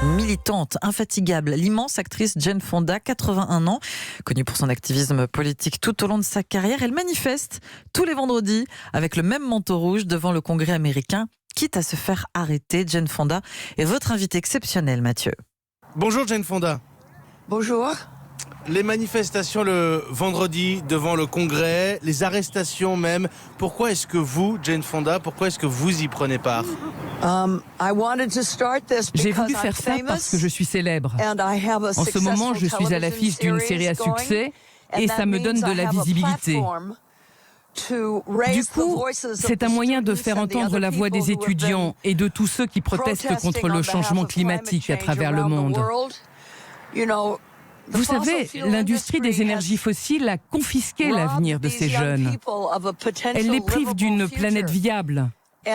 Militante, infatigable, l'immense actrice Jane Fonda, 81 ans, connue pour son activisme politique tout au long de sa carrière, elle manifeste tous les vendredis avec le même manteau rouge devant le Congrès américain, quitte à se faire arrêter. Jane Fonda est votre invité exceptionnel, Mathieu. Bonjour Jane Fonda. Bonjour. Les manifestations le vendredi devant le Congrès, les arrestations même. Pourquoi est-ce que vous, Jane Fonda, pourquoi est-ce que vous y prenez part? J'ai voulu faire ça parce que je suis célèbre. En ce moment, je suis à l'affiche d'une série à succès et ça me donne de la visibilité. Du coup, c'est un moyen de faire entendre la voix des étudiants et de tous ceux qui protestent contre le changement climatique à travers le monde. Vous savez, l'industrie des énergies fossiles a confisqué l'avenir de ces jeunes. Elle les prive d'une planète viable. Et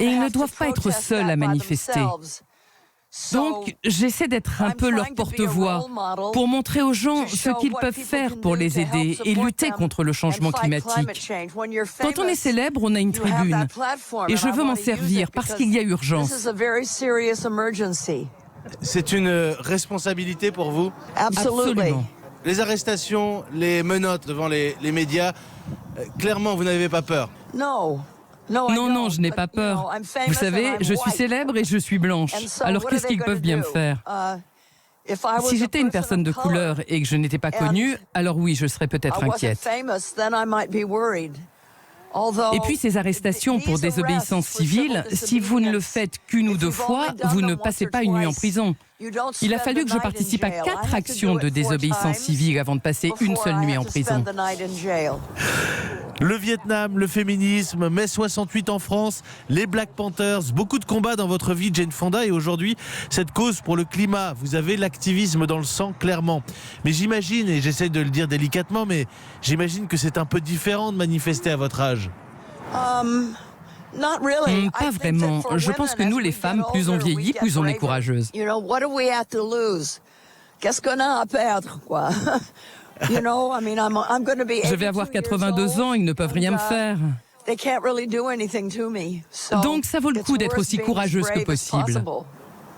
ils ne doivent pas être seuls à manifester. Donc, j'essaie d'être un peu leur porte-voix pour montrer aux gens ce qu'ils peuvent faire pour les aider et lutter contre le changement climatique. Quand on est célèbre, on a une tribune. Et je veux m'en servir parce qu'il y a urgence. C'est une responsabilité pour vous? Absolument. Les arrestations, les menottes devant les médias, clairement, vous n'avez pas peur? Non, je n'ai pas peur. Vous savez, je suis célèbre et je suis blanche. Alors qu'est-ce qu'ils peuvent bien me faire? Si j'étais une personne de couleur et que je n'étais pas connue, alors oui, je serais peut-être inquiète. Et puis ces arrestations pour désobéissance civile, si vous ne le faites qu'une ou deux fois, vous ne passez pas une nuit en prison. Il a fallu que je participe à 4 actions de désobéissance civile avant de passer une seule nuit en prison. Le Vietnam, le féminisme, mai 68 en France, les Black Panthers, beaucoup de combats dans votre vie, Jane Fonda, et aujourd'hui, cette cause pour le climat. Vous avez l'activisme dans le sang, clairement. Mais j'imagine, et j'essaie de le dire délicatement, mais j'imagine que c'est un peu différent de manifester à votre âge. Pas vraiment. Je pense que nous, les femmes, plus on vieillit, plus on est courageuses. Qu'est-ce qu'on a à perdre, quoi? Je vais avoir 82 ans, ils ne peuvent rien me faire. Donc ça vaut le coup d'être aussi courageuse que possible.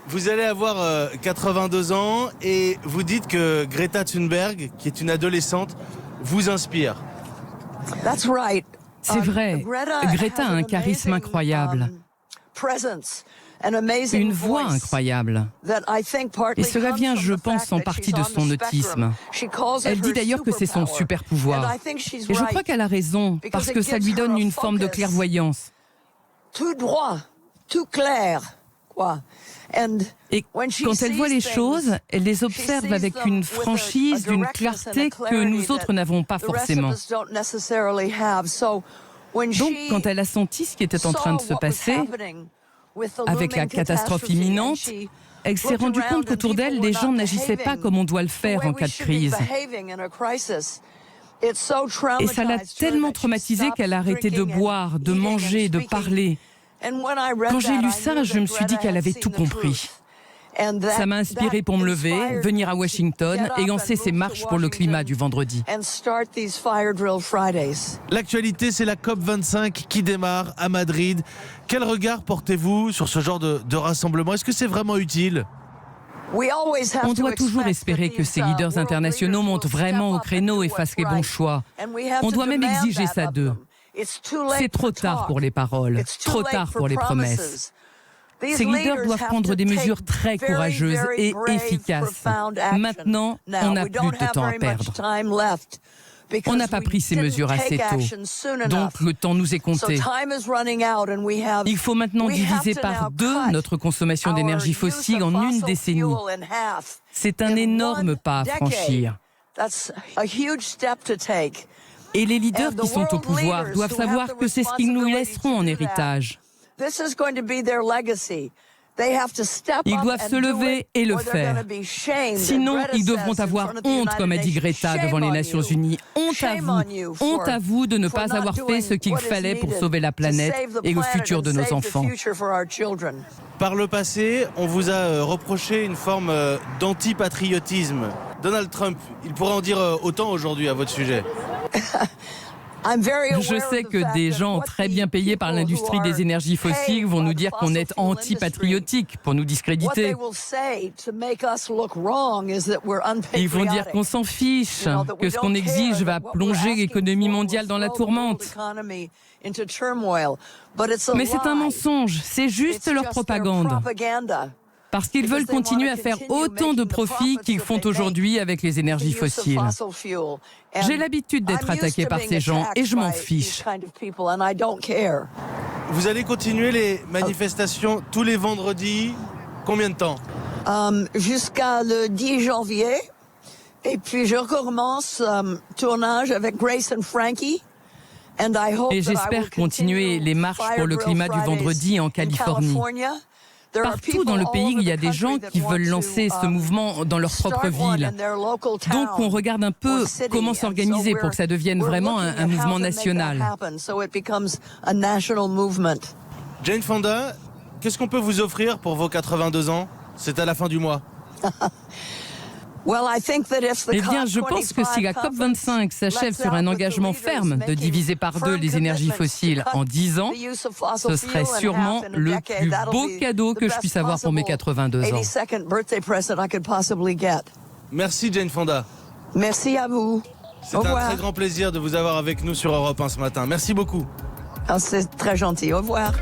Vous allez avoir 82 ans et vous dites que Greta Thunberg, qui est une adolescente, vous inspire. C'est vrai, Greta a un charisme incroyable. Une voix incroyable. Et cela vient, je pense, en partie de son autisme. Elle dit d'ailleurs que c'est son super pouvoir. Et je crois qu'elle a raison, parce que ça lui donne une forme de clairvoyance. Tout droit, tout clair, quoi. Et quand elle voit les choses, elle les observe avec une franchise, une clarté que nous autres n'avons pas forcément. Donc, quand elle a senti ce qui était en train de se passer, avec la catastrophe imminente, elle s'est rendue compte qu'autour d'elle, les gens n'agissaient pas comme on doit le faire en cas de crise. Et ça l'a tellement traumatisée qu'elle a arrêté de boire, de manger, de parler. Quand j'ai lu ça, je me suis dit qu'elle avait tout compris. Ça m'a inspiré pour me lever, venir à Washington et lancer ces marches pour le climat du vendredi. L'actualité, c'est la COP25 qui démarre à Madrid. Quel regard portez-vous sur ce genre de rassemblement? Est-ce que c'est vraiment utile? On doit toujours espérer que ces leaders internationaux montent vraiment au créneau et fassent les bons choix. On doit même exiger ça d'eux. C'est trop tard pour les paroles, trop tard pour les promesses. Ces leaders doivent prendre des mesures très courageuses et efficaces. Maintenant, on n'a plus de temps à perdre. On n'a pas pris ces mesures assez tôt, donc le temps nous est compté. Il faut maintenant diviser par 2 notre consommation d'énergie fossile en une décennie. C'est un énorme pas à franchir. Et les leaders qui sont au pouvoir doivent savoir que c'est ce qu'ils nous laisseront en héritage. Ils doivent se lever et le faire. Sinon, ils devront avoir honte, comme a dit Greta devant les Nations Unies. Honte à vous de ne pas avoir fait ce qu'il fallait pour sauver la planète et le futur de nos enfants. Par le passé, on vous a reproché une forme d'antipatriotisme. Donald Trump, il pourrait en dire autant aujourd'hui à votre sujet. Je sais que des gens très bien payés par l'industrie des énergies fossiles vont nous dire qu'on est anti-patriotique pour nous discréditer. Ils vont dire qu'on s'en fiche, que ce qu'on exige va plonger l'économie mondiale dans la tourmente. Mais c'est un mensonge, c'est juste leur propagande. Parce qu'ils veulent continuer à faire autant de profits qu'ils font aujourd'hui avec les énergies fossiles. J'ai l'habitude d'être attaqué par ces gens et je m'en fiche. Vous allez continuer les manifestations tous les vendredis. Combien de temps? Jusqu'à le 10 janvier. Et puis je recommence tournage avec Grace and Frankie. Et j'espère continuer les marches pour le climat du vendredi en Californie. Partout dans le pays, il y a des gens qui veulent lancer ce mouvement dans leur propre ville. Donc on regarde un peu comment s'organiser pour que ça devienne vraiment un mouvement national. Jane Fonda, qu'est-ce qu'on peut vous offrir pour vos 82 ans? C'est à la fin du mois. Eh bien, je pense que si la COP25 s'achève sur un engagement ferme de diviser par 2 les énergies fossiles en 10 ans, ce serait sûrement le plus beau cadeau que je puisse avoir pour mes 82 ans. Merci Jane Fonda. Merci à vous. C'est un très grand plaisir de vous avoir avec nous sur Europe 1 ce matin. Merci beaucoup. C'est très gentil. Au revoir.